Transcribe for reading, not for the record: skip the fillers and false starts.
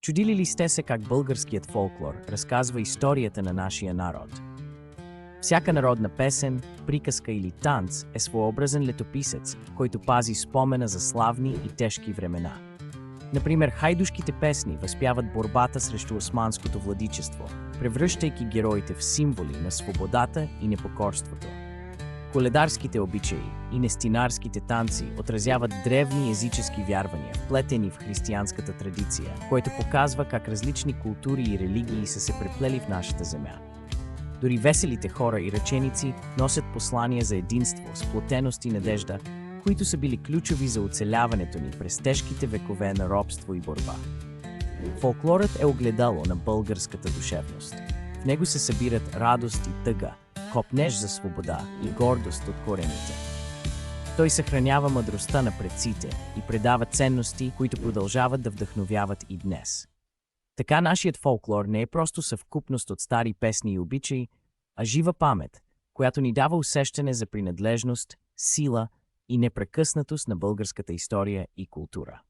Чудили ли сте се как българският фолклор разказва историята на нашия народ? Всяка народна песен, приказка или танц е своеобразен летописец, който пази спомена за славни и тежки времена. Например, хайдушките песни възпяват борбата срещу османското владичество, превръщайки героите в символи на свободата и непокорството. Коледарските обичаи и нестинарските танци отразяват древни езически вярвания, вплетени в християнската традиция, което показва как различни култури и религии са се преплели в нашата земя. Дори веселите хора и ръченици носят послания за единство, сплотеност и надежда, които са били ключови за оцеляването ни през тежките векове на робство и борба. Фолклорът е огледало на българската душевност. В него се събират радост и тъга, копнеж за свобода и гордост от корените. Той съхранява мъдростта на предците и предава ценности, които продължават да вдъхновяват и днес. Така нашият фолклор не е просто съвкупност от стари песни и обичаи, а жива памет, която ни дава усещане за принадлежност, сила и непрекъснатост на българската история и култура.